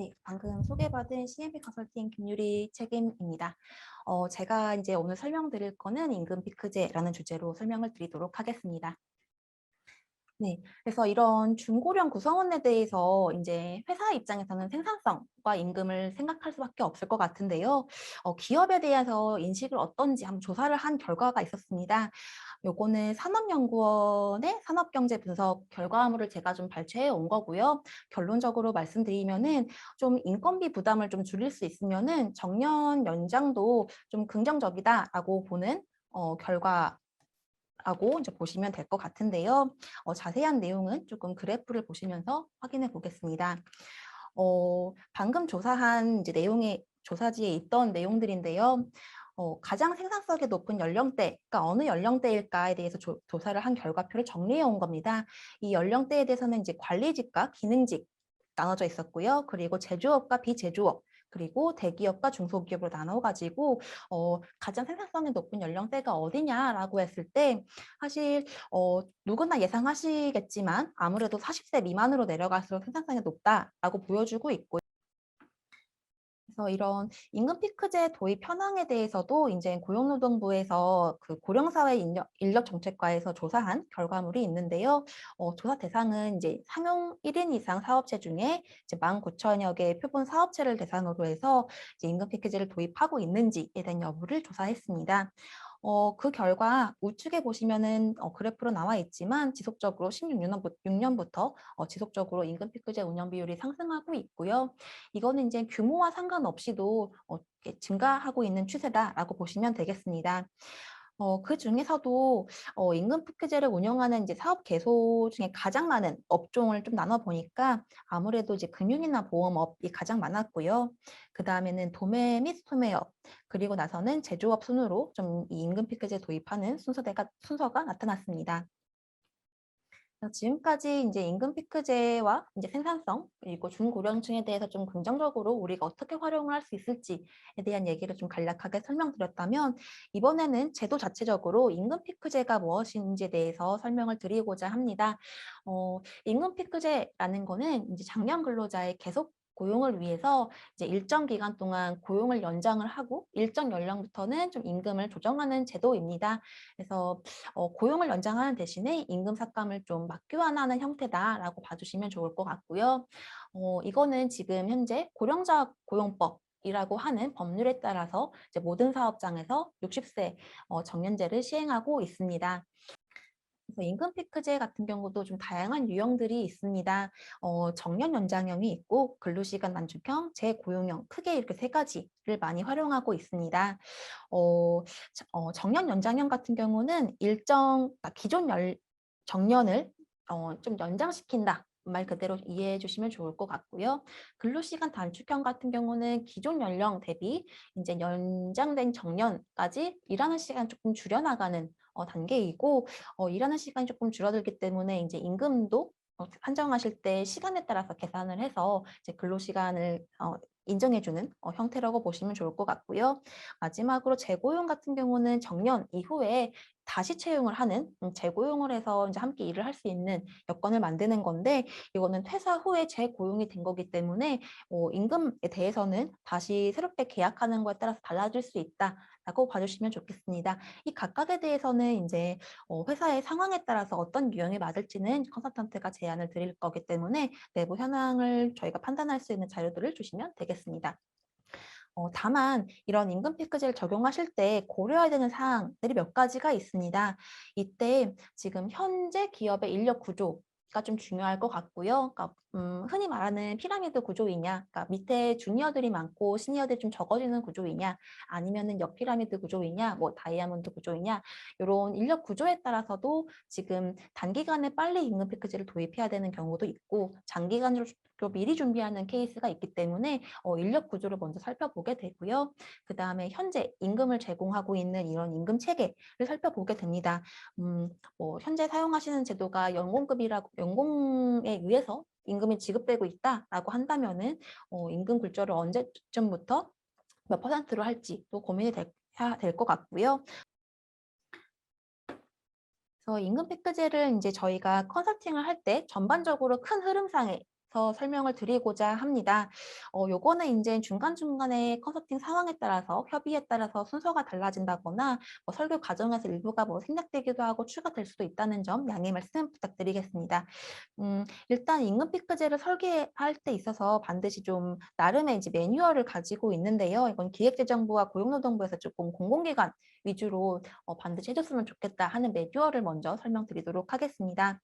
네, 방금 소개받은 CMP 컨설팅 김유리 책임입니다. 제가 이제 오늘 설명드릴 거는 임금 피크제라는 주제로 설명을 드리도록 하겠습니다. 네, 그래서 이런 중고령 구성원에 대해서 이제 회사 입장에서는 생산성과 임금을 생각할 수밖에 없을 것 같은데요. 기업에 대해서 인식을 어떤지 한번 조사를 한 결과가 있었습니다. 요거는 산업연구원의 산업경제 분석 결과물을 제가 좀 발췌해 온 거고요. 결론적으로 말씀드리면은 좀 인건비 부담을 좀 줄일 수 있으면은 정년 연장도 좀 긍정적이다라고 보는 결과 라고 이제 보시면 될 것 같은데요. 자세한 내용은 조금 그래프를 보시면서 확인해 보겠습니다. 방금 조사한 이제 내용의 조사지에 있던 내용들인데요. 가장 생산성이 높은 연령대, 그러니까 어느 연령대일까에 대해서 조사를 한 결과표를 정리해 온 겁니다. 이 연령대에 대해서는 이제 관리직과 기능직 나눠져 있었고요. 그리고 제조업과 비제조업, 그리고 대기업과 중소기업으로 나눠가지고 가장 생산성이 높은 연령대가 어디냐라고 했을 때 사실 누구나 예상하시겠지만 아무래도 40세 미만으로 내려갈수록 생산성이 높다라고 보여주고 있고요. 그래서 이런 임금 피크제 도입 현황에 대해서도 이제 고용노동부에서 그 고령사회 인력 정책과에서 조사한 결과물이 있는데요. 조사 대상은 이제 상용 1인 이상 사업체 중에 이제 19,000여 개의 표본 사업체를 대상으로 해서 이제 임금 피크제를 도입하고 있는지에 대한 여부를 조사했습니다. 그 결과 우측에 보시면은 그래프로 나와 있지만 지속적으로 16년부터 지속적으로 임금 피크제 운영 비율이 상승하고 있고요. 이거는 이제 규모와 상관없이도 이렇게 증가하고 있는 추세다라고 보시면 되겠습니다. 그 중에서도 임금 피크제를 운영하는 이제 사업 개소 중에 가장 많은 업종을 좀 나눠 보니까 아무래도 이제 금융이나 보험업이 가장 많았고요. 그 다음에는 도매 및 소매업, 그리고 나서는 제조업 순으로 좀 이 임금 피크제 도입하는 순서가 나타났습니다. 지금까지 이제 임금 피크제와 이제 생산성 그리고 중고령층에 대해서 좀 긍정적으로 우리가 어떻게 활용을 할 수 있을지에 대한 얘기를 좀 간략하게 설명드렸다면 이번에는 제도 자체적으로 임금 피크제가 무엇인지에 대해서 설명을 드리고자 합니다. 임금 피크제라는 거는 이제 장년 근로자의 계속 고용을 위해서 이제 일정 기간 동안 고용을 연장을 하고 일정 연령부터는 좀 임금을 조정하는 제도입니다. 그래서 고용을 연장하는 대신에 임금 삭감을 좀 맞교환하는 형태다라고 봐주시면 좋을 것 같고요. 이거는 지금 현재 고령자 고용법 이라고 하는 법률에 따라서 이제 모든 사업장에서 60세 정년제를 시행하고 있습니다. 그래서 임금 피크제 같은 경우도 좀 다양한 유형들이 있습니다. 정년 연장형이 있고 근로시간 단축형, 재고용형 크게 이렇게 세 가지를 많이 활용하고 있습니다. 정년 연장형 같은 경우는 기존 정년을 좀 연장시킨다. 말 그대로 이해해 주시면 좋을 것 같고요. 근로시간 단축형 같은 경우는 기존 연령 대비 이제 연장된 정년까지 일하는 시간 조금 줄여나가는 단계이고 일하는 시간이 조금 줄어들기 때문에 이제 임금도 산정하실 때 시간에 따라서 계산을 해서 이제 근로시간을 인정해주는 형태라고 보시면 좋을 것 같고요. 마지막으로 재고용 같은 경우는 정년 이후에 다시 채용을 하는 재고용을 해서 이제 함께 일을 할 수 있는 여건을 만드는 건데 이거는 퇴사 후에 재고용이 된 거기 때문에 임금에 대해서는 다시 새롭게 계약하는 거에 따라서 달라질 수 있다라고 봐주시면 좋겠습니다. 이 각각에 대해서는 이제 회사의 상황에 따라서 어떤 유형이 맞을지는 컨설턴트가 제안을 드릴 거기 때문에 내부 현황을 저희가 판단할 수 있는 자료들을 주시면 되겠습니다. 다만 이런 임금 피크제를 적용하실 때 고려해야 되는 사항들이 몇 가지가 있습니다. 이때 지금 현재 기업의 인력 구조가 좀 중요할 것 같고요. 그러니까 흔히 말하는 피라미드 구조이냐, 그러니까 밑에 주니어들이 많고 시니어들이 좀 적어지는 구조이냐, 아니면은 옆피라미드 구조이냐, 뭐 다이아몬드 구조이냐, 이런 인력 구조에 따라서도 지금 단기간에 빨리 임금 피크제를 도입해야 되는 경우도 있고, 장기간으로 미리 준비하는 케이스가 있기 때문에 인력 구조를 먼저 살펴보게 되고요. 그 다음에 현재 임금을 제공하고 있는 이런 임금 체계를 살펴보게 됩니다. 뭐 현재 사용하시는 제도가 연공에 의해서 임금이 지급되고 있다라고 한다면은 임금 굴절을 언제쯤부터 몇 퍼센트로 할지 또 고민이 해야 될 것 같고요. 그래서 임금 피크제를 이제 저희가 컨설팅을 할 때 전반적으로 큰 흐름상에 설명을 드리고자 합니다. 요거는 이제 중간중간에 컨설팅 상황에 따라서 협의에 따라서 순서가 달라진다거나 설교 과정에서 일부가 생략되기도 하고 추가될 수도 있다는 점 양해 말씀 부탁드리겠습니다. 일단 임금 피크제를 설계할 때 있어서 반드시 좀 나름의 이제 매뉴얼을 가지고 있는데요. 이건 기획재정부와 고용노동부에서 조금 공공기관 위주로 반드시 해줬으면 좋겠다 하는 매뉴얼을 먼저 설명드리도록 하겠습니다.